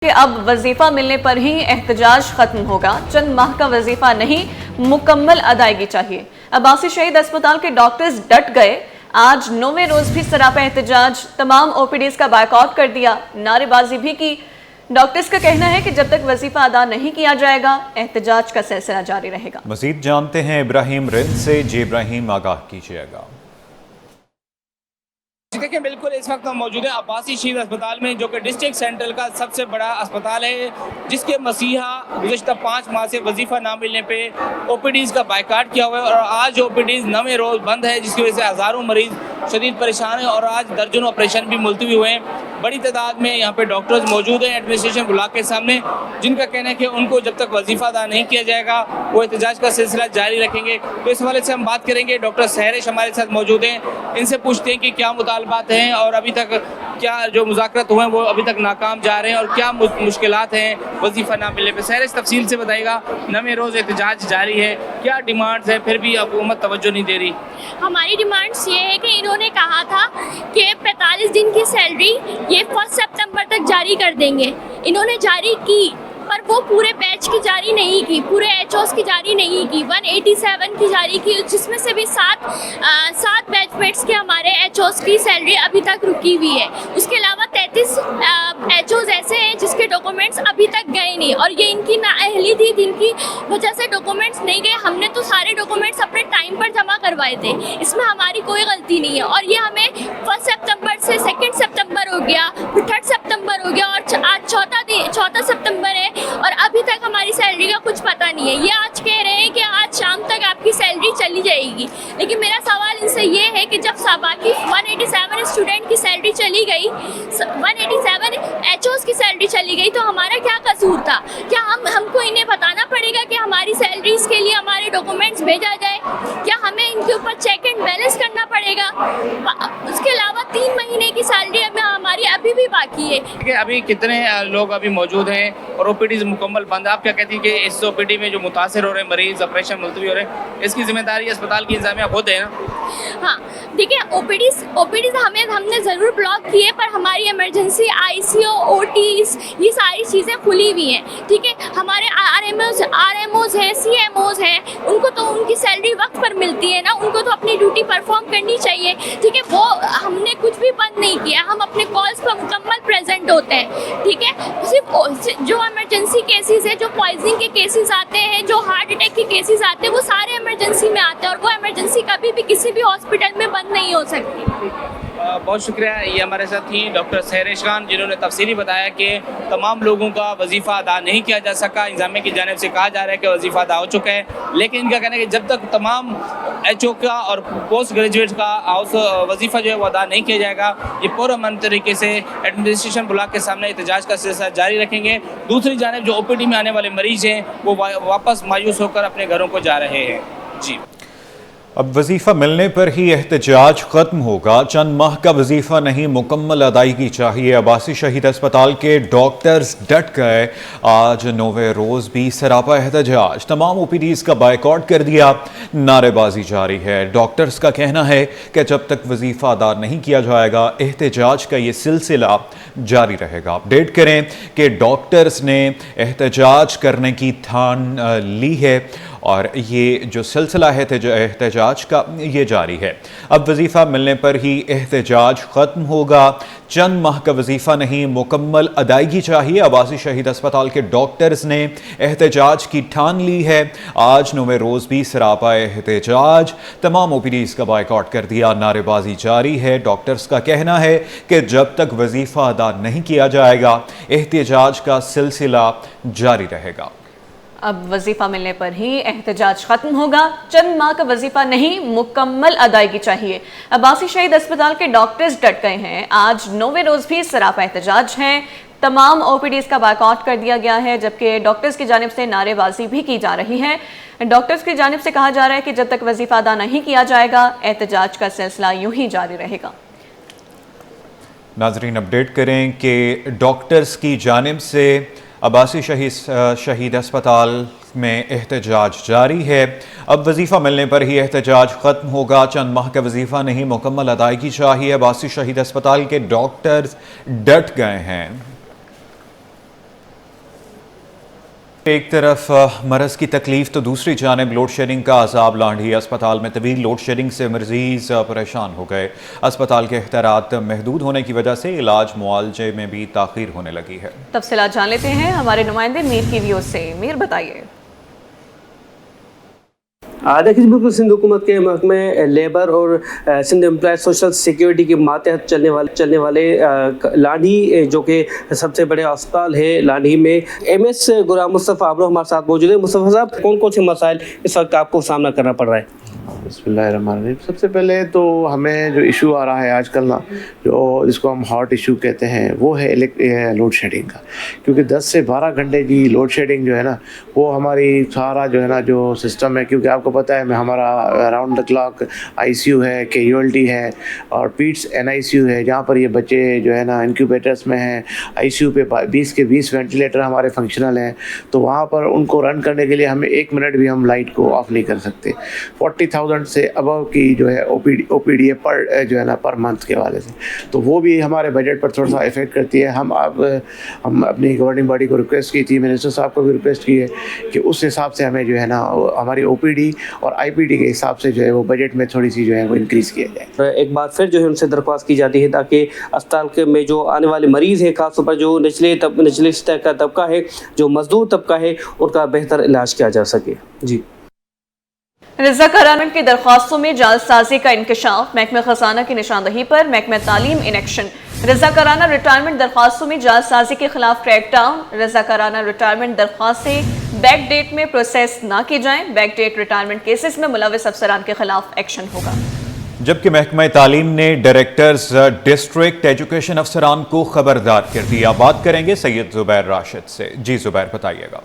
कि अब वजीफा मिलने पर ही एहतजाज खत्म होगा, चंद माह का वजीफा नहीं, मुकम्मल अदायगी चाहिए। अब्बासी शहीद अस्पताल के डॉक्टर्स डट गए। आज 9वें रोज भी सरापा एहतजाज, तमाम ओपीडीज का बायकॉट कर दिया, नारेबाजी भी की। डॉक्टर्स का कहना है कि जब तक वजीफा अदा नहीं किया जाएगा एहतजाज का सिलसिला जारी रहेगा। मजीद जानते हैं इब्राहिम रिंद से। जी इब्राहिम, आगाह कीजिएगा। देखिए, बिल्कुल इस वक्त हम मौजूद हैं अब्बासी शहीद अस्पताल में, जो कि डिस्ट्रिक्ट सेंट्रल का सबसे बड़ा अस्पताल है, जिसके मसीहा गुज़श्ता 5 माह से वजीफा ना मिलने पे ओपीडीज़ का बायकाट किया हुआ है। और आज ओपीडीज़ 9वें रोज़ बंद है, जिसकी वजह से हज़ारों मरीज शदीद परेशान हैं और आज दर्जनों ऑपरेशन भी मुलतवी हुए हैं। बड़ी तादाद में यहाँ पे डॉक्टर्स मौजूद हैं एडमिनिस्ट्रेशन ब्लॉक के सामने, जिनका कहना है कि उनको जब तक वजीफा अदा नहीं किया जाएगा वो एहतजाज का सिलसिला जारी रखेंगे। तो इस हवाले से हम बात करेंगे। डॉक्टर सहरिश हमारे साथ मौजूद हैं, इनसे पूछते हैं कि क्या मुतालबात हैं और अभी तक क्या जो मुज़ाकरात हुए हैं वो अभी तक नाकाम जा रहे हैं और क्या मुश्किलात हैं वजीफा ना मिलने पर। सहरिश तफसील से बताएगा। 9वें रोज़ एहतजाज जारी है, क्या डिमांड्स है, फिर भी हुकूमत तवज्जो नहीं दे रही? हमारी डिमांड्स ये है कि इन्होंने कहा था कि 45 दिन की सैलरी ये 1 सितंबर तक जारी कर देंगे। इन्होंने जारी की पर वो पूरे बैच की जारी नहीं की, पूरे एचओस की जारी नहीं की, 187 की जारी की, जिसमें से भी 7 बैचमेट्स के हमारे एचओस की सैलरी अभी तक रुकी हुई है। उसके अलावा 33 एचओस ऐसे हैं जिसके डॉक्यूमेंट्स अभी तक गए नहीं और ये इनकी नाअहली थी, जिनकी वजह से डॉक्यूमेंट्स नहीं गए। हमने तो सारे डॉक्यूमेंट्स अपने टाइम पर जमा करवाए थे, इसमें हमारी कोई गलती नहीं है। और ये हमें 1 सितंबर से 2 सितंबर हो गया, फिर 3 सितंबर हो गया और आज चौथा सितंबर है और अभी तक हमारी सैलरी का कुछ पता नहीं है। ये आज कह रहे हैं कि आज शाम तक आपकी सैलरी चली जाएगी, लेकिन मेरा सवाल इनसे ये है कि जब बाकी 187 स्टूडेंट की सैलरी चली गई, 187 एचओस की सैलरी चली गई, तो हमारा क्या कसूर था? क्या हमको इन्हें बताना पड़ेगा कि हमारी सैलरीज के लिए हमारे डॉक्यूमेंट्स भेजा जाए? क्या हमें इनके ऊपर चेक एंड बैलेंस करना पड़ेगा? उसके अलावा 3 महीने की सैलरी हमारी अभी भी बाकी है। अभी कितने लोग अभी मौजूद हैं और ओपीडीज मुकम्मल बंद? आप क्या कहती हैं कि इस ओपीडी में जो मुतासर हो रहे हैं मरीज, ऑपरेशन मुलतवी हो रहे हैं, इसकी जिम्मेदारी अस्पताल की इंतजामिया खुद है ना? हाँ, देखिए, ओपीडीज हमने ज़रूर ब्लॉक किए, पर हमारी इमरजेंसी आईसीयू, ओटीज, ये सारी चीज़ें खुली हुई हैं। ठीक है, हमारे आरएमओज हैं, सीएमओज हैं, उनको तो उनकी सैलरी वक्त पर मिलती है ना, उनको तो अपनी ड्यूटी परफॉर्म करनी चाहिए। ठीक है, वो हमने कुछ भी बंद नहीं किया, हम अपने कॉल्स पर मुकम्मल प्रेजेंट होते हैं। ठीक है, सिर्फ जो इमरजेंसी केसेस है, जो पॉइजनिंग के केसेस आते हैं, जो हार्ट अटैक के केसेस आते हैं, वो सारे इमरजेंसी में आते हैं और वो इमरजेंसी कभी भी किसी भी हॉस्पिटल में बंद नहीं हो सकती। बहुत शुक्रिया। ये हमारे साथ थी डॉक्टर सहरिश खान, जिन्होंने तफसीली बताया कि तमाम लोगों का वजीफ़ा अदा नहीं किया जा सका। इंतजामिया की जानिब से कहा जा रहा है कि वजीफ़ा अदा हो चुका है, लेकिन इनका कहना है कि जब तक तमाम एचओ का और पोस्ट ग्रेजुएट का वजीफ़ा जो है वो अदा नहीं किया जाएगा, ये पुरअमन तरीके से एडमिनिस्ट्रेशन ब्लॉक के सामने एहतजाज का सिलसिला जारी रखेंगे। दूसरी जानिब जो ओपीडी में आने वाले मरीज हैं वो वापस मायूस होकर अपने घरों को जा रहे हैं। जी, अब वजीफ़ा मिलने पर ही एहतजाज खत्म होगा, चंद माह का वजीफ़ा नहीं, मुकम्मल अदायगी चाहिए। अब्बासी शहीद अस्पताल के डॉक्टर्स डट गए। आज 9वें रोज़ भी सरापा एहतजाज, तमाम ओपीडीज़ का बायकॉट कर दिया, नारेबाजी जारी है। डॉक्टर्स का कहना है कि जब तक वजीफ़ा अदा नहीं किया जाएगा एहतजाज का ये सिलसिला जारी रहेगा। अपडेट करें कि डॉक्टर्स ने एहतजाज करने की ठान ली है और ये जो सिलसिला है एहतजाज का ये जारी है। अब वजीफ़ा मिलने पर ही एहतजाज ख़त्म होगा, चंद माह का वजीफ़ा नहीं, मुकम्मल अदायगी चाहिए। अब्बासी शहीद अस्पताल के डॉक्टर्स ने एहतजाज की ठान ली है। आज 9वें रोज़ भी सरापा एहतजाज, तमाम ओपीडीज़ का बायकॉट कर दिया, नारेबाजी जारी है। डॉक्टर्स का कहना है कि जब तक वजीफ़ा अदा नहीं किया जाएगा एहतजाज का सिलसिला जारी रहेगा। अब वजीफा मिलने पर ही एहतजाज खत्म होगा, चंद माह का वजीफा नहीं, मुकम्मल अदायगी चाहिए। अब्बासी शहीद अस्पताल के डॉक्टर्स डट गए हैं। आज 9वें रोज भी सरापा एहतजाज है, तमाम ओपीडीज का बायकॉट कर दिया गया है, जबकि डॉक्टर्स की जानिब से नारेबाजी भी की जा रही है। डॉक्टर्स की जानिब से कहा जा रहा है कि जब तक वजीफा अदा नहीं किया जाएगा एहतजाज का सिलसिला यूं ही जारी रहेगा। नाजरीन, अपडेट करें कि डॉक्टर्स की जानिब से अब्बासी शहीद अस्पताल में एहतजाज जारी है। अब वजीफ़ा मिलने पर ही एहतजाज ख़त्म होगा, चंद माह का वजीफ़ा नहीं, मुकम्मल अदायगी चाहिए। अब्बासी शहीद अस्पताल के डॉक्टर्स डट गए हैं। एक तरफ मरज़ की तकलीफ तो दूसरी जानिब लोड शेडिंग का अजाब लांढी। अस्पताल में तवील लोड शेडिंग से मरीज परेशान हो गए। अस्पताल के इख्तियारात महदूद होने की वजह से इलाज मुआलजे में भी ताख़ीर होने लगी है। तफसीलात जान लेते हैं हमारे नुमाइंदे मीर की व्यू से। मीर बताइए। देखिए, बिल्कुल सिंध हुकूमत के महकमे लेबर और सिंध एम्प्लॉय सोशल सिक्योरिटी के मातहत चलने वाले लांढी जो कि सबसे बड़े अस्पताल है लांढी में MS गुलाम मुस्तफ़ा आबरो हमारे साथ मौजूद है। मुस्तफ़ा साहब, कौन कौन से मसाइल इस वक्त आपको सामना करना पड़ रहा है? बिस्मिल्लाहिर्रहमानिर्रहीम। सबसे पहले तो हमें जो इशू आ रहा है आजकल ना, जो जिसको हम हॉट इशू कहते हैं, वो है लोड शेडिंग का। क्योंकि 10 से 12 घंटे की लोड शेडिंग जो है ना, वो हमारी सारा जो है ना जो सिस्टम है, क्योंकि आपको पता है हमारा अराउंड द क्लॉक ICU है, कैजुअल्टी है और पीट्स NICU है, जहाँ पर ये बच्चे जो है ना इंक्यूबेटर्स में हैं। ICU पे 20 के 20 वेंटिलेटर हमारे फंक्शनल हैं, तो वहाँ पर उनको रन करने के लिए हमें 1 मिनट भी हम लाइट को ऑफ नहीं कर सकते। 40,000 से अबव की जो है OPD है पर जो है ना पर मंथ के वाले से, तो वो भी हमारे बजट पर थोड़ा सा इफेक्ट करती है। हम अपनी गवर्निंग बॉडी को रिक्वेस्ट की थी, मिनिस्टर साहब को भी रिक्वेस्ट की है कि उस हिसाब से हमें जो है ना हमारी OPD और IPD के हिसाब से जो है वो बजट में थोड़ी सी जो है वो इंक्रीज़ किया जाए। एक बार फिर जो है उनसे दरख्वास्त की जाती है ताकि अस्पताल के में जो आने वाले मरीज़ हैं, खासतौर पर जो निचले सतह का तबका है, जो मजदूर तबका है, उनका बेहतर इलाज किया जा सके। जी। रज़ाकाराना की दरख्वास्तों में जालसाजी का इंकशाफ, महकमे खजाना की निशानदही पर महकमे तालीम इन एक्शन। रज़ाकाराना रिटायरमेंट दरख्वास्तों में जालसाजी के खिलाफ क्रैकडाउन। रज़ाकाराना रिटायरमेंट दरख्वास्तें बैक डेट में प्रोसेस ना की जाएं। बैक डेट रिटायरमेंट केसेस में मुलविस अफसरान के खिलाफ एक्शन होगा। जबकि महकमा तालीम ने डायरेक्टर्स डिस्ट्रिक्ट एजुकेशन अफसरान को खबरदार कर दिया। बात करेंगे सैयद जुबैर राशिद से। जी जुबैर, बताइएगा।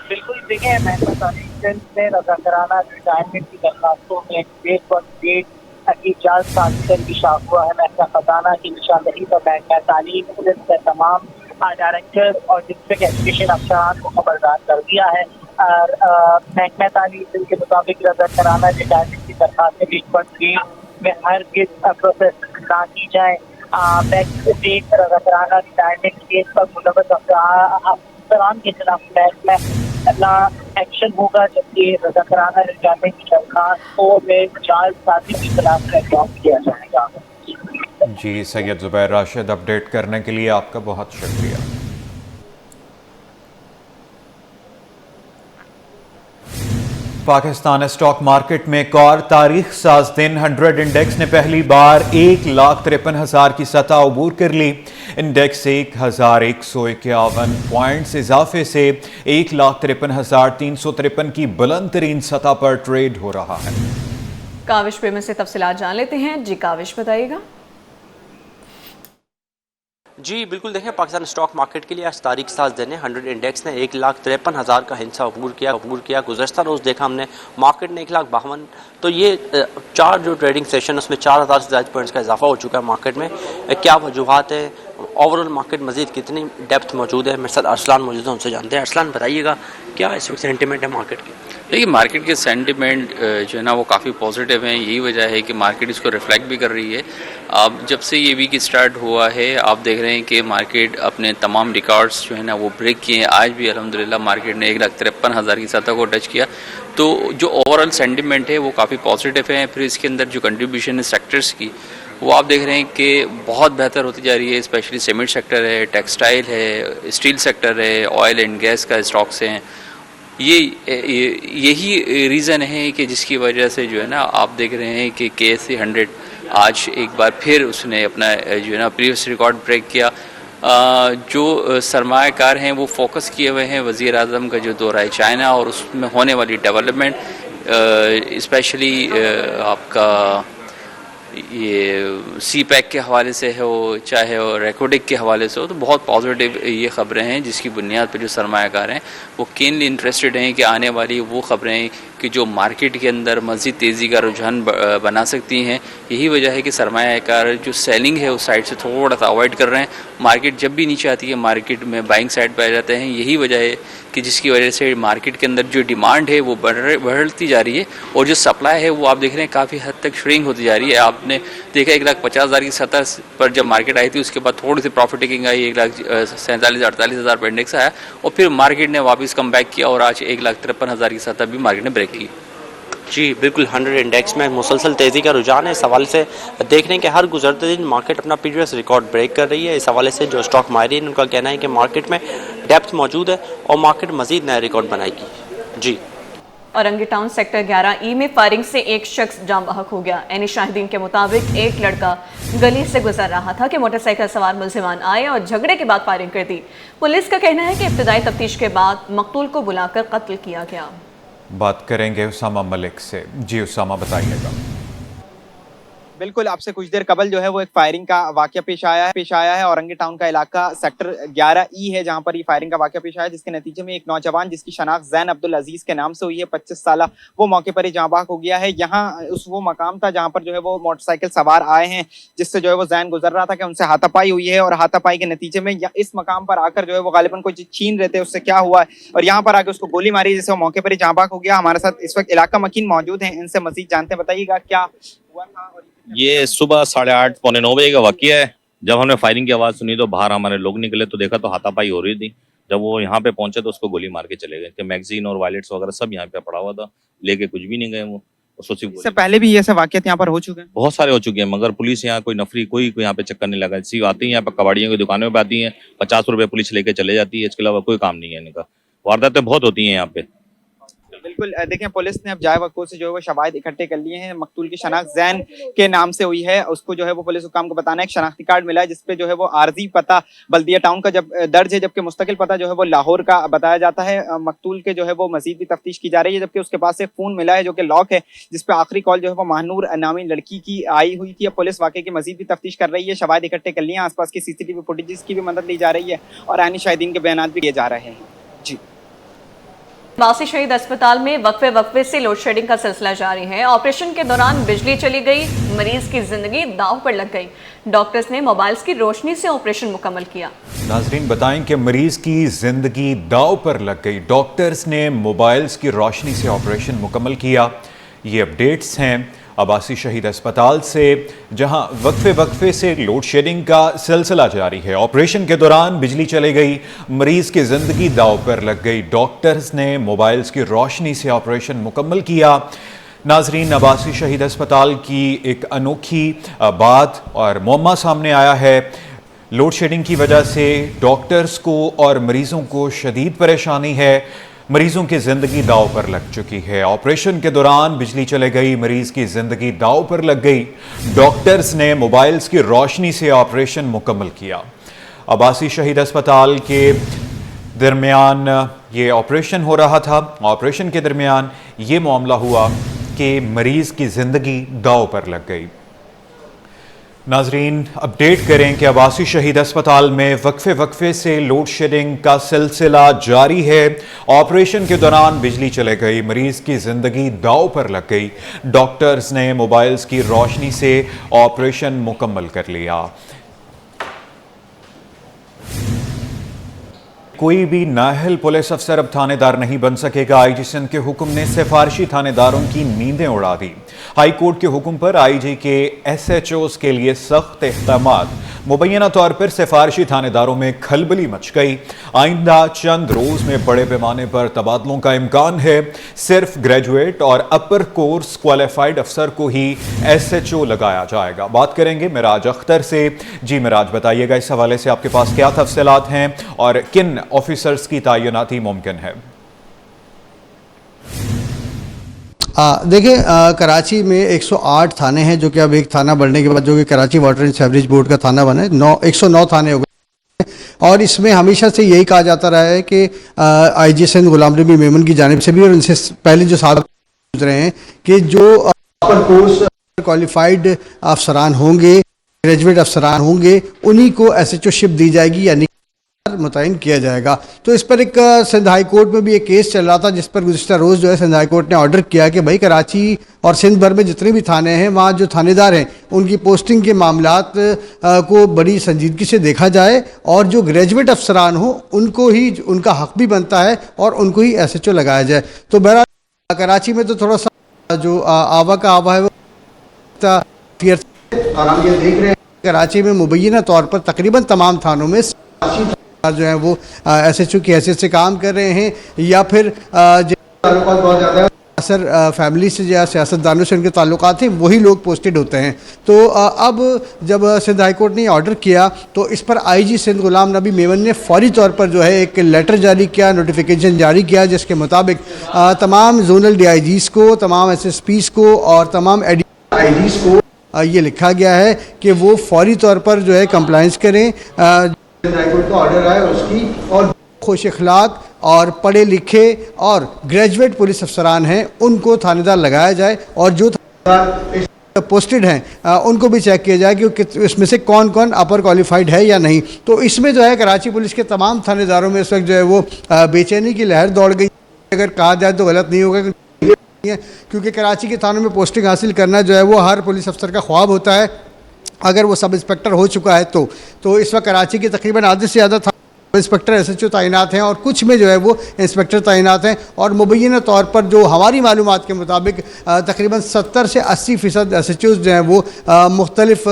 बिल्कुल, देखिए, महकमा तालीम ने रज़ाकाराना रिटायरमेंट की दरखास्तों में डेट पर डेट की जालसाजी का इंकशाफ हुआ है। महकमा खजाना की निशानदही पर महकमा तालीम पुलिस के तमाम डायरेक्टर और डिस्ट्रिक्ट एजुकेशन अफसरान को खबरदार कर दिया है। और महकमा तालीम के मुताबिक रज़ाकाराना रिटायरमेंट की दरखास्तें डेट पर डेट में हर प्रोसेस ना की जाए। बैक डेट रज़ाकाराना रिटायरमेंट केस पर मुलविस अफसरान के खिलाफ महकमा एक्शन होगा, जबकि रज़ाकाराना रिटायरमेंट की दरखास्तों में जालसाजी के खिलाफ क्रैकडाउन किया जाएगा। जी सैयद जुबैर राशिद, अपडेट करने के लिए आपका बहुत शुक्रिया। पाकिस्तान स्टॉक मार्केट में एक और तारीख साज दिन 100 इंडेक्स ने पहली बार 1,53,000 की सतह अबूर कर ली। इंडेक्स 1,151 पॉइंट्स इजाफे से 1,53,353 की बुलंद तरीन सतह पर ट्रेड हो रहा है। काविश पे में से तफसीलात जान लेते हैं। जी काविश, बताइएगा। जी बिल्कुल, देखें, पाकिस्तान स्टॉक मार्केट के लिए आज तारीख साज दिन है। 100 इंडेक्स ने 1,53,000 का हिस्सा अबूर किया। गुज़श्ता रोज़ देखा हमने मार्केट ने 1,52,000, तो ये 4 जो ट्रेडिंग सेशन उसमें 4,000 से ज़्यादा पॉइंट्स का इजाफा हो चुका है मार्केट में। क्या वजूहात है, ओवरऑल मार्केट मजीद कितनी डेप्थ मौजूद है? मेरे साथ अरसलान मौजूद है, उनसे जानते हैं। अरसलान, बताइएगा क्या इस वक्त सेंटिमेंट है मार्केट की? देखिए, मार्केट के सेंटिमेंट जो है ना वो काफ़ी पॉजिटिव हैं। यही वजह है कि मार्केट इसको रिफ्लेक्ट भी कर रही है। अब जब से ये वीक स्टार्ट हुआ है, आप देख रहे हैं कि मार्केट अपने तमाम रिकॉर्ड्स जो है ना वो ब्रेक किए हैं। आज भी अल्हम्दुलिल्लाह मार्केट ने 1,53,000 की सतह को टच किया। तो जो ओवरऑल सेंटिमेंट है वो काफ़ी पॉजिटिव है। फिर इसके अंदर जो कंट्रीब्यूशन है सेक्टर्स की, वो आप देख रहे हैं कि बहुत बेहतर होती जा रही है। स्पेशली सीमेंट सेक्टर है, टेक्सटाइल है, स्टील सेक्टर है, ऑयल एंड गैस का स्टॉक्स हैं। यही रीज़न है कि जिसकी वजह से जो है ना आप देख रहे हैं कि KSE 100 आज एक बार फिर उसने अपना जो है ना प्रीवियस रिकॉर्ड ब्रेक किया। जो सरमायाकार हैं वो फोकस किए हुए हैं वज़ीर आज़म का जो दौरा है चाइना और उसमें होने वाली डेवलपमेंट, स्पेशली आपका ये CPEC के हवाले से हो, चाहे वो रेकोडिक के हवाले से हो, तो बहुत पॉजिटिव ये ख़बरें हैं जिसकी बुनियाद पर जो सरमायाकार हैं वो कीनली इंटरेस्टेड हैं कि आने वाली वो ख़बरें कि जो मार्केट के अंदर मज़ीद तेज़ी का रुझान बना सकती हैं, यही वजह है कि सरमायाकार जो सेलिंग है उस साइड से थोड़ा सा अवॉइड कर रहे हैं। मार्केट जब भी नीचे आती है मार्केट में बाइंग साइड पे आ जाते हैं। यही वजह है कि जिसकी वजह से मार्केट के अंदर जो डिमांड है वो बढ़ती जा रही है और जो सप्लाई है वो आप देख रहे हैं काफ़ी हद तक श्रिंक होती जा रही है। आपने देखा 1,50,000 की सतह पर जब मार्केट आई थी उसके बाद थोड़ी सी प्रॉफिट टेकिंग आई, 1,47,000-48,000 पर इंडेक्स आया और फिर मार्केट ने वापस कम बैक किया और आज 1,53,000 की सतह भी मार्केट ने ब्रेक की। जी बिल्कुल, 100 इंडेक्स में मुसलसल तेज़ी का रुझान है। इस हवाले से देख रहे हैं कि हर गुजरते दिन मार्केट अपना प्रीवियस रिकॉर्ड ब्रेक कर रही है। इस हवाले से जो स्टॉक माहिरीन उनका कहना है कि मार्केट में डेप्थ मौजूद है और मार्केट मजीद नया रिकॉर्ड बनाएगी। जी। औरंगी टाउन सेक्टर 11E में फायरिंग से एक शख्स जाम बहक हो गया। एनी शाहिदीन के मुताबिक एक लड़का गली से गुजर रहा था कि मोटरसाइकिल सवार मुलजिमान आए और झगड़े के बाद फायरिंग कर दी। पुलिस का कहना है कि इब्तदाई तफ्तीश के बाद मकतूल को बुलाकर कत्ल किया गया। बात करेंगे उसामा मलिक से। जी उसामा, बताइएगा। बिल्कुल, आपसे कुछ देर कबल जो है वो एक फायरिंग का वाकया पेश आया है। औरंगी टाउन का इलाका सेक्टर 11E है जहां पर ये फायरिंग का वाकया पेश आया, जिसके नतीजे में एक नौजवान जिसकी शनाख्त जैन अब्दुल अजीज के नाम से हुई है, 25 साल, वो मौके पर ही जाँ बहक हो गया है। यहाँ वो मकाम था जहाँ पर जो है वो मोटरसाइकिल सवार आए हैं जिससे जो है वो जैन गुजर रहा था कि उनसे हाथापाई हुई है और हाथापाई के नतीजे में इस मकाम पर आकर जो है वो गालिबन कोई चीज छीन रहे थे, उससे क्या हुआ है और यहाँ पर आके उसको गोली मारी जिससे वो मौके पर ही जाँ बहक हो गया। हमारे साथ इस वक्त इलाका मकीन मौजूद है, इनसे मजीद जानते हैं। बताइएगा क्या हुआ था। ये सुबह 8:30 पौने 9 बजे का वाकया है। जब हमने फायरिंग की आवाज़ सुनी तो बाहर हमारे लोग निकले तो देखा तो हाथापाई हो रही थी। जब वो यहाँ पे पहुंचे तो उसको गोली मार के चले गए। मैगजीन और वायलेट्स वगैरह सब यहाँ पे पड़ा हुआ था, लेके कुछ भी नहीं गए वो। इससे पहले भी ऐसे वाकयात यहाँ पर हो चुके हैं? बहुत सारे हो चुके हैं, मगर पुलिस यहाँ कोई नफरी कोई यहाँ पे चक्कर नहीं लगा। इसी आती है यहाँ पे कबाड़ियों की दुकानों पे आती है, 50 रुपए पुलिस लेके चले जाती है, इसके अलावा कोई काम नहीं है इनका। वारदातें बहुत होती हैं यहाँ पे। बिल्कुल, देखें पुलिस ने अब जाए वक्त से जो है वो शवाहिद इकट्ठे कर लिए हैं। मकतूल की शनाख्त जैन के नाम से हुई है, उसको जो है वो पुलिस हुकाम को बताना है। एक शनाख्ती कार्ड मिला है जिसपे जो है वो आर्जी पता बल्दिया टाउन का जब दर्ज है, जबकि मुस्तकिल पता जो है वो लाहौर का बताया जाता है। मकतूल के जो है वो मजीद भी तफ्तीश की जा रही है, जबकि उसके पास एक फोन मिला है जो कि लॉक है, जिसपे आखिरी कॉल जो है वो महानूर नामी लड़की की आई हुई थी। अब पुलिस वाकई की मजीद भी तफ्तीश कर रही है, शवाहिद इकट्ठे कर लिए, आसपास की CCTV फुटेजेस की भी मदद ली जा रही है और आनी शाहिदीन के बयान भी दिए जा रहे हैं। जी। बासी शहीद अस्पताल में वक्फे से लोड शेडिंग का सिलसिला जारी है। ऑपरेशन के दौरान बिजली चली गई, मरीज की जिंदगी दांव पर लग गई। डॉक्टर्स ने मोबाइल्स की रोशनी से ऑपरेशन मुकम्मल किया। नाजरीन बताएं कि मरीज की जिंदगी दांव पर लग गई, डॉक्टर्स ने मोबाइल्स की रोशनी से ऑपरेशन मुकम्मल किया। ये अपडेट्स हैं अब्बासी शहीद अस्पताल से, जहां वक्फे से लोड शेडिंग का सिलसिला जारी है। ऑपरेशन के दौरान बिजली चली गई, मरीज की जिंदगी दांव पर लग गई। डॉक्टर्स ने मोबाइल्स की रोशनी से ऑपरेशन मुकम्मल किया। नाजरीन, अब्बासी शहीद अस्पताल की एक अनोखी बात और मौमा सामने आया है। लोड शेडिंग की वजह से डॉक्टर्स को और मरीजों को शदीद परेशानी है। मरीजों की जिंदगी दांव पर लग चुकी है। ऑपरेशन के दौरान बिजली चले गई, मरीज की जिंदगी दांव पर लग गई। डॉक्टर्स ने मोबाइल्स की रोशनी से ऑपरेशन मुकम्मल किया। अब्बासी शहीद अस्पताल के दरमियान ये ऑपरेशन हो रहा था। ऑपरेशन के दरमियान ये मामला हुआ कि मरीज की जिंदगी दांव पर लग गई। नाजरीन, अपडेट करें कि अब्बासी शहीद अस्पताल में वक्फे से लोड शेडिंग का सिलसिला जारी है। ऑपरेशन के दौरान बिजली चले गई, मरीज की जिंदगी दांव पर लग गई। डॉक्टर्स ने मोबाइल्स की रोशनी से ऑपरेशन मुकम्मल कर लिया। कोई भी नाअहल पुलिस अफसर अब थानेदार नहीं बन सकेगा। आईजी सिंध के हुक्म ने सिफारशी थानेदारों की नींदें उड़ा दी। हाई कोर्ट के हुक्म पर आईजी के SHOs के लिए सख्त इक़दामात। मुबैना तौर पर सिफारशी थानेदारों में खलबली मच गई। आइंदा चंद रोज में बड़े पैमाने पर तबादलों का इम्कान है। सिर्फ ग्रेजुएट और अपर कोर्स क्वालिफाइड अफसर को ही SHO लगाया जाएगा। बात करेंगे मिराज अख्तर से। जी मिराज, बताइएगा इस हवाले से आपके पास क्या तफसीलात हैं और किन ऑफिसर्स की तैनाती मुमकिन है? देखिए, कराची में 108 थाने हैं, जो कि अब एक थाना बढ़ने के बाद जो कि Karachi water and sewerage board का थाना बना है। 109 थाने हो गए और इसमें हमेशा से यही कहा जाता रहा है कि आईजी सिंध गुलाम नबी मेमन की जानिब से भी और इनसे पहले जो साहब पूछ रहे हैं कि जो अपर कोर्स क्वालिफाइड अफसरान होंगे, ग्रेजुएट अफसरान होंगे, उन्हीं को SHO शिप दी जाएगी, यानी मुतयन किया जाएगा। तो इस पर एक सिंध हाई कोर्ट में भी एक केस चल रहा था, जिस पर गुज़िश्ता रोज़ जो है सिंध हाई कोर्ट ने ऑर्डर किया कि भाई कराची और सिंध भर में जितने भी थाने हैं वहाँ जो थानेदार हैं उनकी पोस्टिंग के मामलात को बड़ी संजीदगी से देखा जाए और जो ग्रेजुएट अफसरान हो उनको ही उनका हक भी बनता है और उनको ही SHO लगाया जाए। तो बहरहाल कराची में तो थोड़ा सा जो आवा का आवा है वो और हम ये देख रहे हैं कराची में मुबैना तौर पर तकरीबन तमाम थानों में जो है वो SHO की हैसियत से काम कर रहे हैं या फिर ताल्लुकात बहुत ज़्यादा असर फैमिली से या सियासतदानों से उनके ताल्लुकात हैं वही लोग पोस्टेड होते हैं। तो अब जब सिंध हाई कोर्ट ने ऑर्डर किया तो इस पर IG सिंध गुलाम नबी मेमन ने फौरी तौर पर जो है एक लेटर जारी किया, नोटिफिकेशन जारी किया, जिसके मुताबिक तमाम जोनल DIGs को, तमाम SSPs को और तमाम IGs को ये लिखा गया है कि वो फौरी तौर पर जो है कंप्लाइंस करें हाई कोर्ट का ऑर्डर आया उसकी, और खुश अखलाक और पढ़े लिखे और ग्रेजुएट पुलिस अफसरान हैं उनको थानेदार लगाया जाए और जो थानेदार पोस्टेड हैं उनको भी चेक किया जाए कि इसमें से कौन कौन अपर क्वालिफाइड है या नहीं। तो इसमें जो है कराची पुलिस के तमाम थानेदारों में इस वक्त जो है वो बेचैनी की लहर दौड़ गई। अगर कहा जाए तो गलत नहीं होगा क्योंकि कराची के थानों में पोस्टिंग हासिल करना जो है वो हर पुलिस अफसर का ख्वाब होता है अगर वो सब इंस्पेक्टर हो चुका है तो इस वक्त कराची के तकरीबन आधे से ज़्यादा इंस्पेक्टर SHO तैनात हैं और कुछ में जो है वो इंस्पेक्टर तैनात हैं और मुबैना तौर पर जो हमारी मालूमात के मुताबिक तकरीबन 70 से 80% SHOs जो हैं वो मुख्तलिफ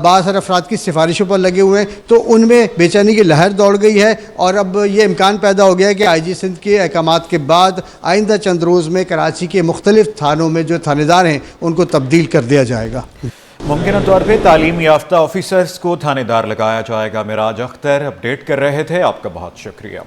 बासर अफराद की सिफारिशों पर लगे हुए हैं। तो उनमें बेचैनी की लहर दौड़ गई है और अब ये इम्कान पैदा हो गया है कि IG सिंध के अहकामात के बाद आइंदा चंद रोज़ में कराची के मुख्तलिफ थानों में जो थानेदार हैं उनको तब्दील कर दिया जाएगा। मुमकिन तौर पे तालीम याफ्ता ऑफिसर्स को थानेदार लगाया जाएगा। मिराज अख्तर अपडेट कर रहे थे, आपका बहुत शुक्रिया।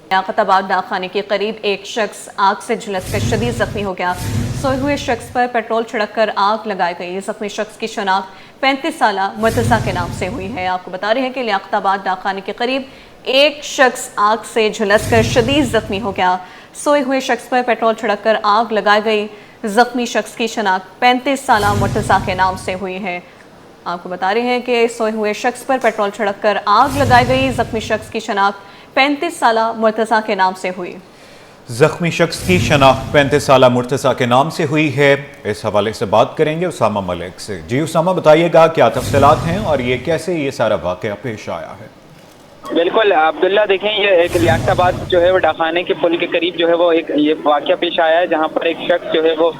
लियाकताबाद डाकखाने के करीब एक शख्स आग से झुलसकर शदीद जख्मी हो गया। सोए हुए शख्स पर पेट्रोल छिड़ककर आग लगाई गई। जख्मी शख्स की शनाख्त 35 साला मुर्तज़ा के नाम से हुई है। आपको बता रहे हैं कि लियाकताबाद डाकखाने के करीब एक शख्स आग से झुलसकर शदीद जख्मी हो गया। सोए हुए शख्स पर पेट्रोल छिड़ककर आग लगाई गई। जख्मी शख्स की शनाख्त 35 साला मुर्तज़ा के नाम से हुई है। आपको बता रहे हैं कि सोए हुए शख्स पर पेट्रोल छिड़ककर आग लगाई गई। जख्मी शख्स की शनाख्त 35 साला मुर्तज़ा के नाम से हुई। जख्मी शख्स की शनाख्त 35 साला मुर्तज़ा के नाम से हुई है। इस हवाले से बात करेंगे उसामा मलिक से। जी उसामा, बताइएगा क्या तफसीलात हैं और ये कैसे ये सारा वाक़या पेश आया है? बिल्कुल अब्दुल्ला, देखें ये एक लियाकताबाद जो है वो डाकखाने के पुल के करीब जो है वो एक ये वाक़या पेश आया है जहाँ पर एक शख्स जो है वो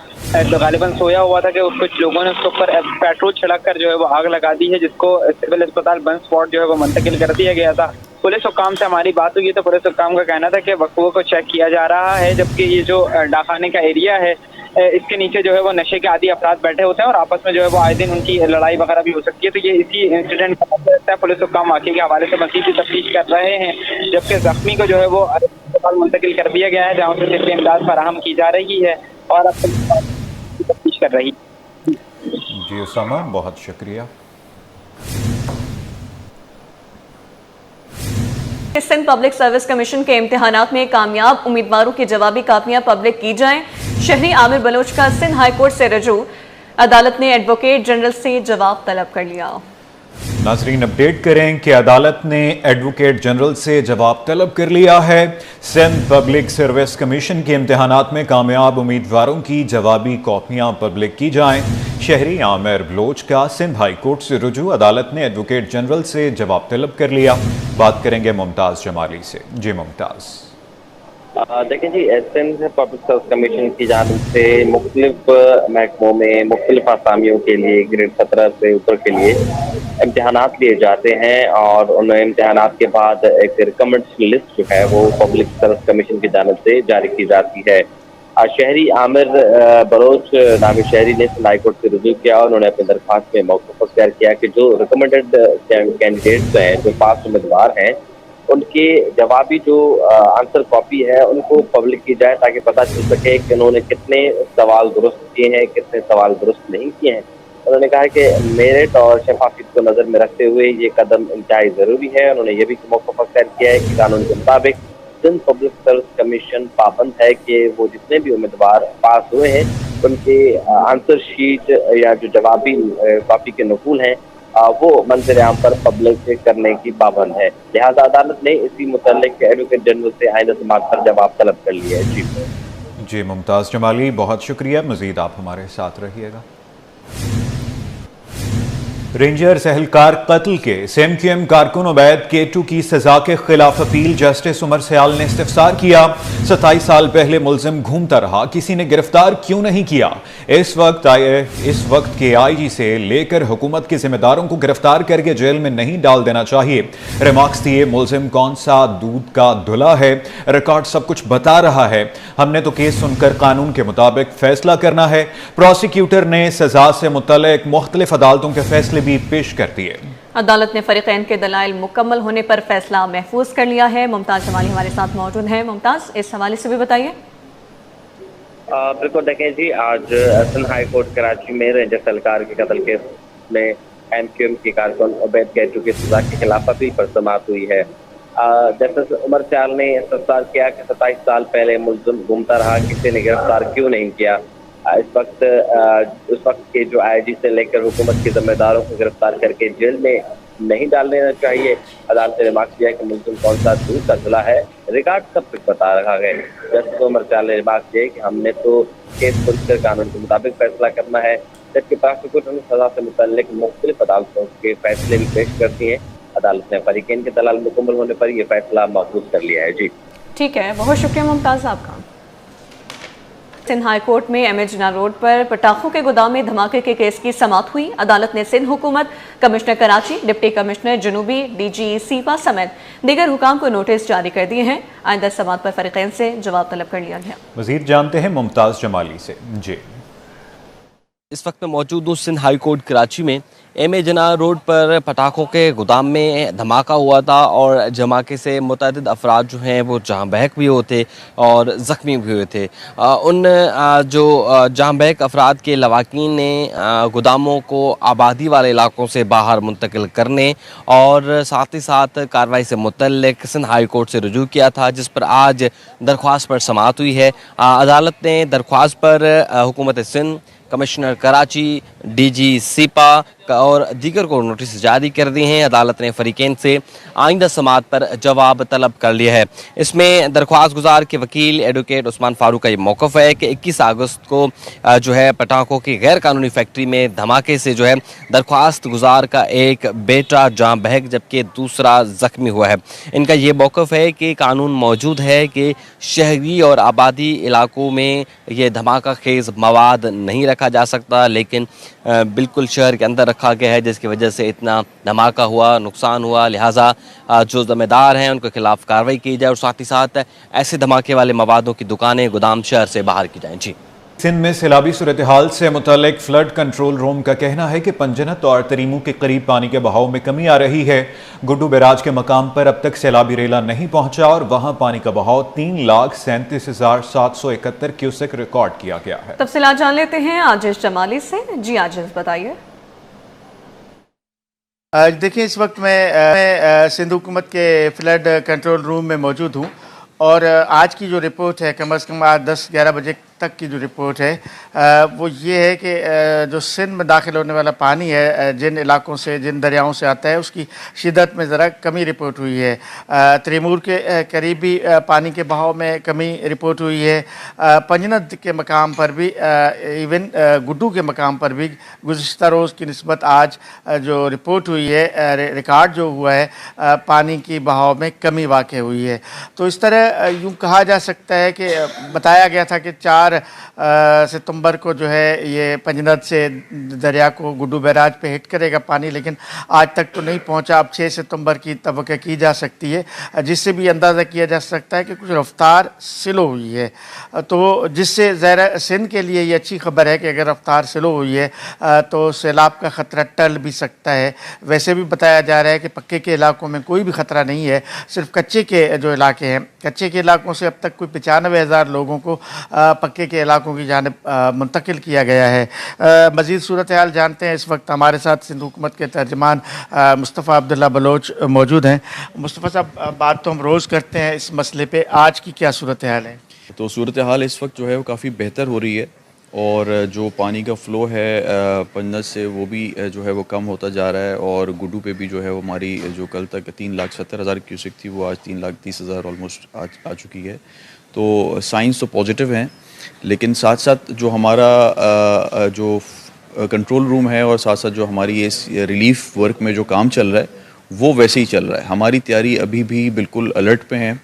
गालिबन सोया हुआ था कि कुछ लोगों ने उसके ऊपर पेट्रोल छिड़क कर जो है वो आग लगा दी है, जिसको सिविल अस्पताल बंद स्पॉट जो है वो मुंतकिल कर दिया गया था। पुलिस हुक्काम से हमारी बात हुई तो पुलिस हुक्काम का कहना था कि वक़्फ़ों को चेक किया जा रहा है, जबकि ये जो डाकखाने का एरिया है इसके नीचे जो है वो नशे के आदी अफराद बैठे होते हैं और आपस में जो है वो आए दिन उनकी लड़ाई वगैरह भी हो सकती है। तो ये इसी इंसिडेंट का पता चलता है। पुलिस हुक्काम वाक़े के हवाले से मज़ीद तफ्तीश कर रहे हैं, जबकि जख्मी को जो है वो अस्पताल मुंतकिल कर दिया गया है जहाँ से तिब्बी इमदाद फराहम की जा रही है और अब तफ्तीश कर रही है। जी उसामा, बहुत शुक्रिया। सिंध पब्लिक सर्विस कमीशन के इम्तिहानात में कामयाब उम्मीदवारों की जवाबी कापियां पब्लिक की जाएं। शहरी आमिर बलोच का सिंध हाई कोर्ट से रजू। अदालत ने एडवोकेट जनरल से जवाब तलब कर लिया। नाजरीन अपडेट करें कि अदालत ने एडवोकेट जनरल से जवाब तलब कर लिया है। सिंध पब्लिक सर्विस कमीशन के इम्तिहानात में कामयाब उम्मीदवारों की जवाबी कॉपियां पब्लिक की जाएं। शहरी आमिर बलोच का सिंध हाई कोर्ट से रुजू। अदालत ने एडवोकेट जनरल से जवाब तलब कर लिया। बात करेंगे मुमताज़ जमाली से। जी मुमताज़। देखें जी, सिंध पब्लिक सर्विस कमीशन की जानिब से मुख्तलिफ महकमों में मुख्तलिफ आसामियों के लिए ग्रेड 17 से ऊपर के लिए इम्तिहानात लिए जाते हैं और उन इम्तिहानात के बाद एक रिकमेंडेशन लिस्ट जो है वो पब्लिक सर्विस कमीशन की जानिब से जारी की जाती है। शहरी आमिर बलोच नामी शहरी ने हाई कोर्ट से रुजू किया और उन्होंने अपनी दरख्वास्त में मौक़िफ़ अख्तियार किया कि जो रिकमेंडेड कैंडिडेट्स हैं, जो पास उम्मीदवार हैं, उनके जवाबी जो आंसर कॉपी है उनको पब्लिक की जाए ताकि पता चल सके कि उन्होंने कितने सवाल दुरुस्त किए हैं, कितने सवाल दुरुस्त नहीं किए हैं। उन्होंने कहा कि मेरिट और शफाफियत को नज़र में रखते हुए ये कदम इंतहाई ज़रूरी है। उन्होंने ये भी मौक़िफ़ अख्तियार किया है कि कानून के मुताबिक सिंध पब्लिक सर्विस कमीशन पाबंद है कि वो जितने भी उम्मीदवार पास हुए हैं उनके आंसर शीट या जो जवाबी कॉपी के नकूल हैं वो मंजर आम पर पब्लिक करने की पाबंद है। लिहाजा अदालत ने इसी मुतल्लिक एडवोकेट जनरल से आइंदा समाअत पर जवाब तलब कर लिया है। जी मुमताज़ जमाली, बहुत शुक्रिया। मजीद आप हमारे साथ रहिएगा। रेंजर्स एहलकार कत्ल के SMQM कारकुन उबैद केटू की सजा के खिलाफ अपील जस्टिस उमर सयाल ने इस्तिफसार किया। 27 साल पहले मुलजिम घूमता रहा, किसी ने गिरफ्तार क्यों नहीं किया? इस वक्त के IG से लेकर हुकूमत के जिम्मेदारों को गिरफ्तार करके जेल में नहीं डाल देना चाहिए। रिमार्क्स दिए, मुलजिम कौन सा दूध का धुला है, रिकॉर्ड सब कुछ बता रहा है। हमने तो केस सुनकर कानून के मुताबिक फैसला करना है। प्रोसिक्यूटर ने सजा से मुतल्लिक मुख्तलिफ अदालतों के फैसले भी पेश कर दिए। अदालत ने फरीकैन के दलाइल मुकम्मल होने पर फैसला महफूज कर लिया है। मुमताज जमाली हमारे साथ मौजूद हैं। मुमताज, इस हवाले से भी बताइए। बिल्कुल, देखें जी, आज सिंध हाई कोर्ट कराची में रेंजर्स एहलकार के कत्ल केस में MQM की कारकुन उबैद केटू की सजा के खिलाफ अपील पर समाअत हुई है। जस्टिस उमर सयाल ने इस्तफसार किया कि 27 साल पहले मुलजिम घूमता रहा, किसी ने गिरफ्तार क्यों नहीं किया? उस वक्त के जो IG से लेकर हुकूमत के जिम्मेदारों को गिरफ्तार करके जेल में नहीं डाल देना चाहिए। अदालत ने रिमार्क दिया कि मुलजिम कौन सा दूध का धुला है, रिकॉर्ड सब कुछ बता रखा है। जस्टिस उमर सयाल ने रिमार्क दिया कि हमने तो केस सुनकर कानून के मुताबिक फैसला करना है, जबकि प्रोसिक्यूटर ने सजा से मुतल्लिक मुख्तलिफ अदालतों के फैसले भी पेश कर दिए। अदालत ने फरीकैन के दलाल मुकम्मल होने पर यह फैसला महफूज कर लिया है। जी ठीक है, बहुत शुक्रिया मुमताज आपका। सिंध हाई कोर्ट में MA जिन्ना रोड पर पटाखों के गोदाम में धमाके के केस की समाअत हुई। अदालत ने सिंध हुकूमत, कमिश्नर कराची, डिप्टी कमिश्नर जनूबी, DG सीपा समेत दीगर हुकाम को नोटिस जारी कर दिए हैं। आइंदा समाअत पर फरीकैन से जवाब तलब कर लिया गया। मजीद जानते हैं मुमताज़ जमाली से। जी, इस वक्त मैं मौजूद हूँ सिंध हाई कोर्ट कराची में। MA जिन्ना रोड पर पटाखों के गोदाम में धमाका हुआ था और धमाके से मुतअद्दिद अफराद जो हैं वो जहाँ बहक भी हुए थे और ज़ख्मी भी हुए थे। उन जो जहाँ बहक अफराद के लवाकीन ने गोदामों को आबादी वाले इलाकों से बाहर मुंतकिल करने और साथ ही साथ कार्रवाई से मुतल्लिक सिंध हाई कोर्ट से रुजू किया था, जिस पर आज दरख्वास्त पर समाअत हुई है। अदालत ने दरख्वास्त पर हुकूमत Sindh, commissioner Karachi, DG SEPA और दीगर को नोटिस जारी कर दिए हैं। अदालत ने फरीकैन से आइंदा समाअत पर जवाब तलब कर लिया है। इसमें दरख्वास्त गुजार के वकील एडवोकेट उस्मान फारूक का ये मौक़िफ़ है कि 21 अगस्त को जो है पटाखों की गैर कानूनी फैक्ट्री में धमाके से जो है दरख्वास्त गुजार का एक बेटा जाँ बहक जबकि दूसरा ज़ख्मी हुआ है। इनका ये मौक़िफ़ है कि कानून मौजूद है कि शहरी और आबादी इलाकों में ये धमाका खेज़ मवाद नहीं रखा जा सकता, लेकिन बिल्कुल शहर के अंदर रखा गया है, जिसकी वजह से इतना धमाका हुआ, नुकसान हुआ। लिहाजा जो ज़िम्मेदार हैं उनके खिलाफ कार्रवाई की जाए और साथ ही साथ ऐसे धमाके वाले मवादों की दुकानें, गोदाम शहर से बाहर की जाएँ। जी, सिंध में सैलाबी सूरत हाल से मुतल्लिक फ्लड कंट्रोल रूम का कहना है कि पंजनत और तरीमू के करीब पानी के बहाव में कमी आ रही है। गुड्डू बैराज के मकाम पर अब तक सैलाबी रेला नहीं पहुंचा और वहां पानी का बहाव 3,37,771 क्यूसेक रिकॉर्ड किया गया है। तफसीलात जान लेते हैं आजिज जमाली से। जी आजिज, बताइए। देखिए, इस वक्त मैं सिंध हुकूमत के फ्लड कंट्रोल रूम में मौजूद हूँ और आज की जो रिपोर्ट है कम से कम आज 10-11 बजे तक की जो रिपोर्ट है वो ये है कि जो सिंध में दाखिल होने वाला पानी है, जिन इलाकों से, जिन दरियाओं से आता है, उसकी शिदत में ज़रा कमी रिपोर्ट हुई है। तैमूर के करीब भी पानी के बहाव में कमी रिपोर्ट हुई है। पंजनत के मकाम पर भी, इवन गुड्डू के मकाम पर भी गुज़िश्ता रोज़ की निस्बत आज जो रिपोर्ट हुई है, रिकॉर्ड जो हुआ है, पानी की बहाव में कमी वाक़ हुई है। तो इस तरह यूँ कहा जा सकता है कि बताया गया था कि 4 सितंबर को जो है ये पंजनत से दरिया को गुड्डू बैराज पे हिट करेगा पानी, लेकिन आज तक तो नहीं पहुंचा। अब 6 सितंबर की तवक्को की जा सकती है, जिससे भी अंदाज़ा किया जा सकता है कि कुछ रफ्तार स्लो हुई है। तो जिससे ज़रा सिंध के लिए ये अच्छी खबर है कि अगर रफ्तार स्लो हुई है तो सैलाब का ख़तरा टल भी सकता है। वैसे भी बताया जा रहा है कि पक्के के इलाकों में कोई भी ख़तरा नहीं है, सिर्फ कच्चे के जो इलाके हैं, कच्चे के इलाकों से अब तक कोई 95,000 लोगों को पक्के के इलाकों की जानिब मुंतकिल किया गया है। मज़ीद सूरत हाल जानते हैं। इस वक्त हमारे साथ सिंध हुकूमत के तर्जमान मुस्तफ़ा अब्दुल्ला बलोच मौजूद हैं। मुस्तफ़ा साहब, बात तो हम रोज़ करते हैं इस मसले पे, आज की क्या सूरत हाल है? तो सूरत हाल इस वक्त जो है वो काफ़ी बेहतर हो रही है और जो पानी का फ़्लो है पंजत से वो भी जो है वो कम होता जा रहा है और गुड्डू पे भी जो है वो हमारी जो कल तक 3,70,000 क्यूसेक थी वो आज 3,30,000 ऑलमोस्ट आ चुकी है। तो साइंस तो पॉजिटिव हैं, लेकिन साथ साथ जो हमारा जो कंट्रोल रूम है और साथ साथ जो हमारी ये रिलीफ वर्क में जो काम चल रहा है वो वैसे ही चल रहा है। हमारी तैयारी अभी भी बिल्कुल अलर्ट पे है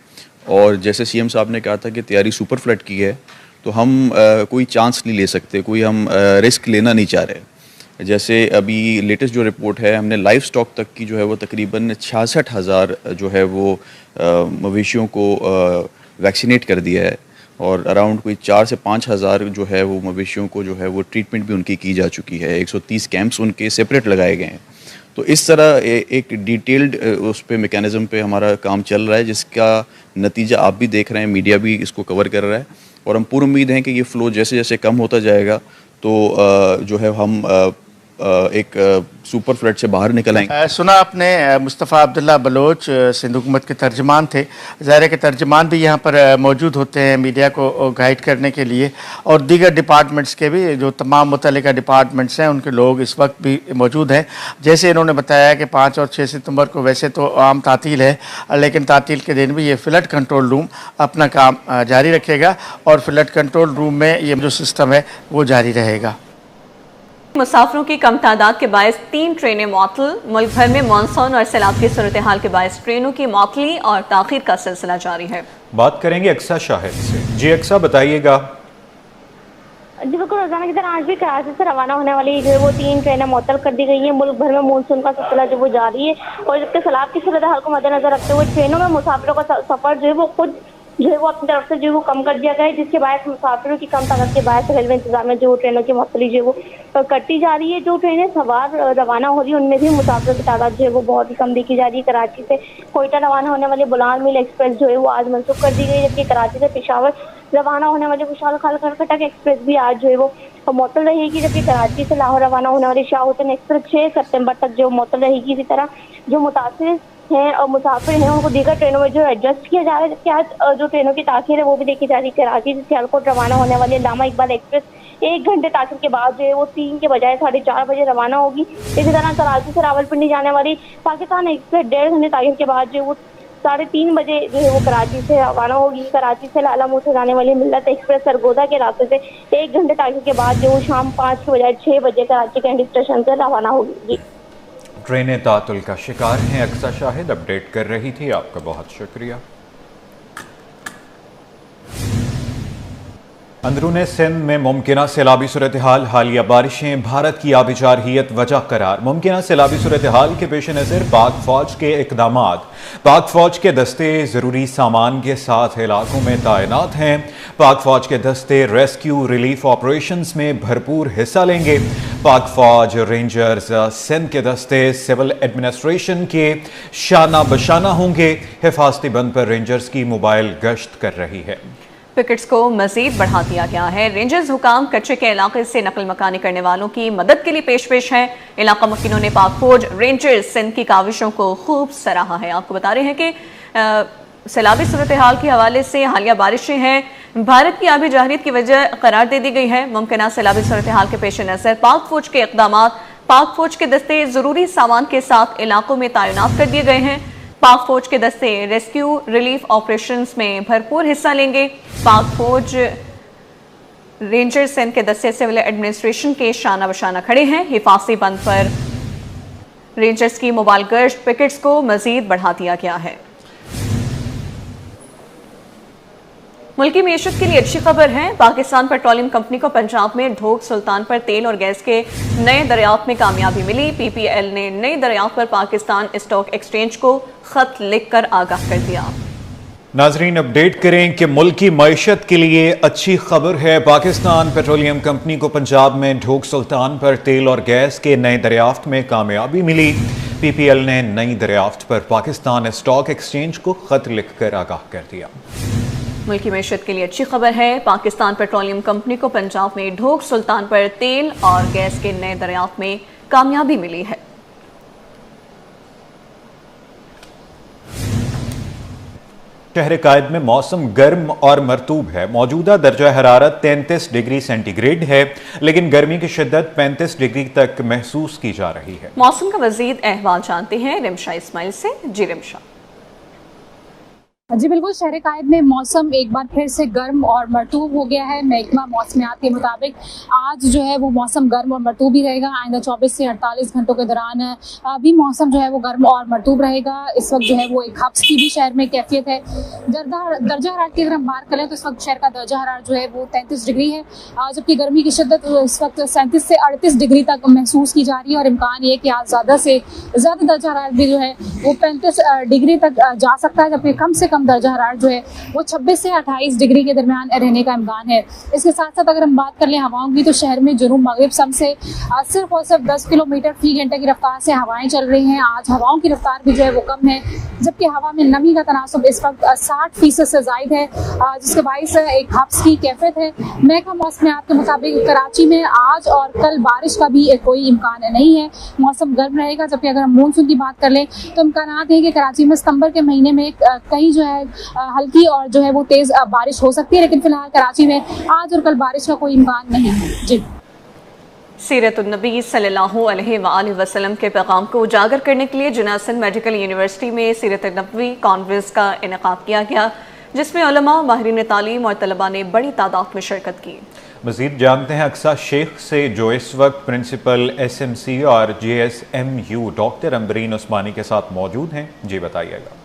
और जैसे सीएम साहब ने कहा था कि तैयारी सुपर फ्लड की है, तो हम कोई चांस नहीं ले सकते, कोई हम रिस्क लेना नहीं चाह रहे। जैसे अभी लेटेस्ट जो रिपोर्ट है, हमने लाइव स्टॉक तक की जो है वो तकरीबन 66,000 जो है वो मवेशियों को वैक्सीनेट कर दिया है और अराउंड कोई 4 से 5,000 जो है वो मवेशियों को जो है वो ट्रीटमेंट भी उनकी की जा चुकी है। 130 कैंप्स उनके सेपरेट लगाए गए हैं। तो इस तरह एक डिटेल्ड उस पे मैकेनिज़्म पे हमारा काम चल रहा है, जिसका नतीजा आप भी देख रहे हैं, मीडिया भी इसको कवर कर रहा है और हम पूरी उम्मीद हैं कि ये फ़्लो जैसे जैसे कम होता जाएगा तो जो है हम एक सुपर फ्लड से बाहर निकल आएंगे। सुना आपने मुस्तफ़ा अब्दुल्ला बलोच सिंध हुकूमत के तर्जमान थे। ज़ाहिर है कि तर्जमान भी यहाँ पर मौजूद होते हैं मीडिया को गाइड करने के लिए और दीगर डिपार्टमेंट्स के भी जो तमाम मुतल्लिका डिपार्टमेंट्स हैं उनके लोग इस वक्त भी मौजूद हैं। जैसे इन्होंने बताया कि 5 और 6 सितंबर को वैसे तो आम तातील है, लेकिन तातील के दिन भी ये फ्लड कंट्रोल रूम अपना काम जारी रखेगा और फ्लड कंट्रोल रूम में ये जो सिस्टम है वो जारी रहेगा। मुसाफिरों की कम तादाद के बायस 3 ट्रेनें मअतल। मुल्क भर में मानसून और सैलाब की सूरत हाल के बायस ट्रेनों की मअतली और ताखीर का सिलसिला जारी है। बात करेंगे अक्सा शाहिद से। जी अक्सा, बताइएगा। जी बिल्कुल, रोजाना की तरह आज भी कराची से रवाना होने वाली जो है वो 3 ट्रेनें मअतल कर दी गई हैं। मुल्क भर में मानसून का सिलसिला जो वो जारी है और जबकि सैलाब की सूरत हाल को मद्देनजर रखते हुए ट्रेनों में मुसाफिरों का सफर जो है वो खुद जो है वो अपनी तरफ से जो है वो कम कर दिया गया है, जिसके बायस मुसाफिरों की कम तादाद के बायस रेलवे इंतजामिया जो ट्रेनों की मअतली जो है वो करती जा रही है। जो ट्रेनें सवार रवाना हो रही है उनमें भी मुसाफिरों की तादाद जो है वो बहुत ही कम देखी जा रही है। कराची से कोयटा रवाना होने वाली बुलान मिल एक्सप्रेस जो है वो आज मनसूख कर दी गई, जबकि कराची से पेशावर रवाना होने वाली खुशहाल खटक एक्सप्रेस भी आज जो है वो मअतल रहेगी, जबकि कराची से लाहौर रवाना होने वाली शाह हुसैन एक्सप्रेस 6 सितंबर तक जो मअतल रहेगी। इसी तरह जो मुतासिर हैं और मुसाफिर हैं उनको दीगर ट्रेनों में जो एडजस्ट किया जा रहा है, जबकि आज जो ट्रेनों की ताखीर है वो भी देखी जा रही है। कराची से सियालकोट रवाना होने वाली अल्लामा इकबाल एक्सप्रेस 1 घंटे ताखीर के बाद जो है वो 3 के बजाय 4:30 बजे रवाना होगी। इसी तरह कराची से रावलपिंडी जाने वाली पाकिस्तान एक्सप्रेस 1.5 घंटे ताखीर के बाद जो है वो 3:30 बजे जो है वो कराची से रवाना होगी। कराची से लाला मोड़ से जाने वाली मिल्लत एक्सप्रेस सरगोदा के रास्ते से 1 घंटे ताखीर के बाद जो वो शाम 5 के बजाय 6 बजे कराची कैंट स्टेशन से रवाना होगी। ट्रेनें तातुल का शिकार हैं। अक्सा शाहिद अपडेट कर रही थी, आपका बहुत शुक्रिया। अंदरूने सिंध में मुमकिना सैलाबी सूरत हाल, हालिया बारिशें, भारत की आबी जारहियत वजह करार। मुमकिना सैलाबी सूरत हाल के पेश नज़र पाक फौज के इकदामात। पाक फौज के दस्ते ज़रूरी सामान के साथ इलाकों में तैनात हैं। पाक फौज के दस्ते रेस्क्यू रिलीफ ऑपरेशंस में भरपूर हिस्सा लेंगे। पाक फौज, रेंजर्स, सिंध के दस्ते सिविल एडमिनिस्ट्रेशन के शाना बशाना होंगे। हिफाजती बंद पर रेंजर्स की मोबाइल गश्त कर रही है। पिकेट्स को मजीद बढ़ा दिया गया है। रेंजर्स हुकाम कच्चे के इलाके से नकल मकानी करने वालों की मदद के लिए पेश हैं। इलाका मकीनों ने पाक फौज, रेंजर्स सिंध की काविशों को खूब सराहा है। आपको बता रहे हैं कि सैलाबी सूरत हाल के हवाले से हालिया बारिशें हैं, भारत की आबी जारहियत की वजह करार दे दी गई है। मुमकिन सैलाबी सूरत हाल के पेश नज़र पाक फौज के इक़दामात। पाक फौज के दस्ते ज़रूरी सामान के साथ इलाकों में तैनात कर दिए गए हैं। पाक फौज के दस्ते रेस्क्यू रिलीफ ऑपरेशंस में भरपूर हिस्सा लेंगे। पाक फौज, रेंजर सिंध के दस्ते सिविल एडमिनिस्ट्रेशन के शाना बशाना खड़े हैं। हिफाजती बंद पर रेंजर्स की मोबाइल गश्त पिकेट्स को मजीद बढ़ा दिया गया है। मुल्की मीशत के लिए अच्छी खबर है। पाकिस्तान पेट्रोलियम कंपनी को पंजाब में ढोक सुल्तान पर तेल और गैस के नए दरियाफ्त में कामयाबी मिली। पीपीएल ने नई दरियाफ्त पर पाकिस्तान स्टॉक एक्सचेंज को खत लिखकर आगाह कर दिया। नाजरीन, अपडेट करें कि मुल्की मईशत के लिए अच्छी खबर है। पाकिस्तान पेट्रोलियम कंपनी को पंजाब में ढोक सुल्तान पर तेल और गैस के नए दरियाफ्त में कामयाबी मिली। पीपीएल ने नई दरियाफ्त पर पाकिस्तान स्टॉक एक्सचेंज को खत लिखकर आगाह कर दिया। मुल्की मईशत के लिए अच्छी खबर है। पाकिस्तान पेट्रोलियम कंपनी को पंजाब में ढोक सुल्तान पर तेल और गैस के नए दरियाफ्त में कामयाबी मिली है। शहर कायद में मौसम गर्म और मरतूब है। मौजूदा दर्जा हरारत 33 डिग्री सेंटीग्रेड है, लेकिन गर्मी की शिद्दत 35 डिग्री तक महसूस की जा रही है। मौसम का मजीद अहवाल जानते हैं रिमशा इस्माइल से। जी रिमशा। जी बिल्कुल, शहर कायद में मौसम एक बार फिर से गर्म और मरतूब हो गया है। महकमा मौसमियात के मुताबिक आज जो है वो मौसम गर्म और मरतूब ही रहेगा। आइंदा 24 से 48 घंटों के दौरान अभी मौसम जो है वो गर्म और मरतूब रहेगा। इस वक्त जो है वो एक हब्स की भी शहर में कैफियत है। दर्जा हरारत की अगर हम बात करें तो इस वक्त शहर का दर्जा हरारत जो है वो 33 डिग्री है, जबकि गर्मी की शिद्दत इस वक्त 37 से 38 डिग्री तक महसूस की जा रही है। और इम्कान ये कि आज ज़्यादा से ज़्यादा दर्जा हरारत भी जो है वो 35 डिग्री तक जा सकता है, जबकि कम से कम दर्जा हरारत जो है वो 26 से 28 डिग्री के दरमियान रहने का इम्कान है। इसके साथ साथ अगर हम बात कर लें हवाओं की, तो शहर में जुनूब मगरिब सम से सिर्फ और सिर्फ 10 किलोमीटर फी घंटे की रफ्तार से हवाएं चल रही हैं। आज हवाओं की रफ्तार भी जो है वो कम है, जबकि हवा में नमी का तनासुब इस वक्त 60% से ज़ायद है, जिसके बाइस एक हब्स की कैफियत है। महकमा मौसमियात के मुताबिक कराची में आज और कल बारिश का भी कोई इम्कान नहीं है। मौसम गर्म रहेगा, जबकि अगर हम मानसून की बात कर लें तो इम्कानात है कि कराची में सितंबर के महीने में कहीं जो है हल्की और जो है वो तेज़ बारिश हो सकती है, लेकिन फिलहाल कराची में आज और कल बारिश का कोई इम्कान नहीं है। जी। सीरतुन्नबी सल्लल्लाहु अलैहि वसल्लम के पैगाम को उजागर करने के लिए जिन्ना सिंध मेडिकल यूनिवर्सिटी में सीरतुन्नबी कॉन्फ्रेंस का इनेकाद किया गया, जिसमें उलमा, माहिरीन तालीम और तलबा ने बड़ी तादाद में शिरकत की। मज़ीद जानते हैं अक्सा शेख से, जो इस वक्त प्रिंसिपल SMC और JSMU डॉक्टर अम्बरीन उस्मानी के साथ मौजूद हैं। जी बताइएगा।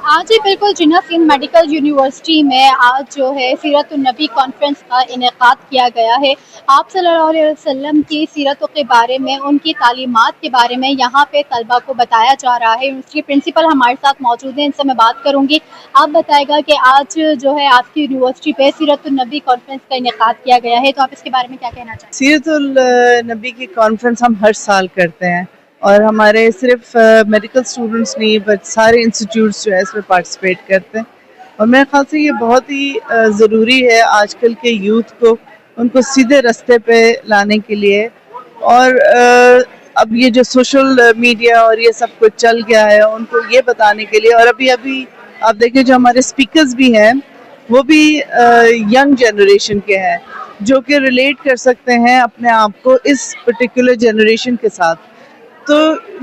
आज ही बिल्कुल जिन्ना सिंध मेडिकल यूनिवर्सिटी में आज जो है सीरतुन्नबी कॉन्फ्रेंस का इनेकाद किया गया है। आप सल्लल्लाहु अलैहि वसल्लम की सीरतों के बारे में, उनकी तालीमात के बारे में यहाँ पे तलबा को बताया जा रहा है। यूनिवर्सिटी प्रिंसिपल हमारे साथ मौजूद हैं, इनसे मैं बात करूँगी। आप बताएगा कि आज जो है आपकी यूनिवर्सिटी पे सीरतुन्नबी कॉन्फ्रेंस का इनेकाद किया गया है, तो आप इसके बारे में क्या कहना चाहते हैं? सीरतुन्नबी की कॉन्फ्रेंस हम हर साल करते हैं और हमारे सिर्फ मेडिकल स्टूडेंट्स नहीं बट सारे इंस्टीट्यूट्स जो है इसमें पार्टिसिपेट करते हैं। और मेरे ख्याल से ये बहुत ही ज़रूरी है आजकल के यूथ को, उनको सीधे रास्ते पे लाने के लिए। और अब ये जो सोशल मीडिया और ये सब कुछ चल गया है, उनको ये बताने के लिए। और अभी आप देखें जो हमारे स्पीकर्स भी हैं वो भी यंग जनरेशन के हैं, जो कि रिलेट कर सकते हैं अपने आप को इस पर्टिकुलर जनरेशन के साथ। तो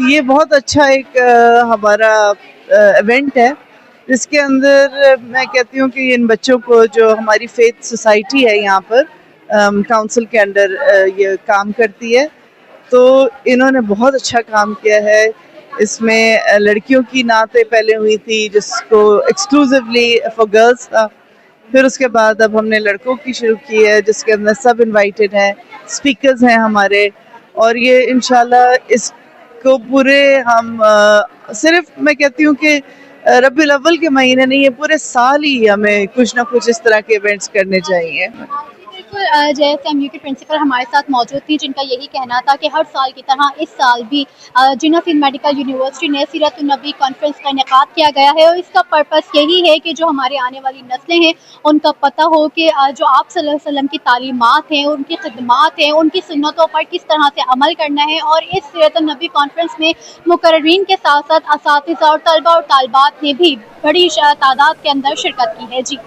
ये बहुत अच्छा एक हमारा इवेंट है, जिसके अंदर मैं कहती हूँ कि इन बच्चों को, जो हमारी फेथ सोसाइटी है यहाँ पर काउंसिल के अंडर ये काम करती है, तो इन्होंने बहुत अच्छा काम किया है। इसमें लड़कियों की नातें पहले हुई थी जिसको एक्सक्लूसिवली फॉर गर्ल्स था, फिर उसके बाद अब हमने लड़कों की शुरू की है जिसके अंदर सब इनवाइटेड हैं, स्पीकर्स हैं हमारे। और ये इंशाल्लाह इसको पूरे हम सिर्फ मैं कहती हूँ कि रबीउल अव्वल के महीने नहीं है, पूरे साल ही हमें कुछ ना कुछ इस तरह के इवेंट्स करने चाहिए। बिल्कुल, JSMU की प्रिंसिपल हमारे साथ मौजूद थी, जिनका यही कहना था कि हर साल की तरह इस साल भी जिन्ना सिंध मेडिकल यूनिवर्सिटी ने सीरतुन्नबी कॉन्फ्रेंस का इनेकाद किया गया है। और इसका पर्पस यही है कि जो हमारे आने वाली नस्लें हैं उनका पता हो कि जो आप सल्लल्लाहु अलैहि वसल्लम की तालीमात हैं, उनकी खिदमात हैं, उनकी सुन्नतों पर किस तरह से अमल करना है। और इस सीरतुन्नबी कॉन्फ्रेंस में मुकर्ररीन के साथ साथ असातिज़ा और तलबा और तालिबात ने भी बड़ी तादाद के अंदर शिरकत की है। जी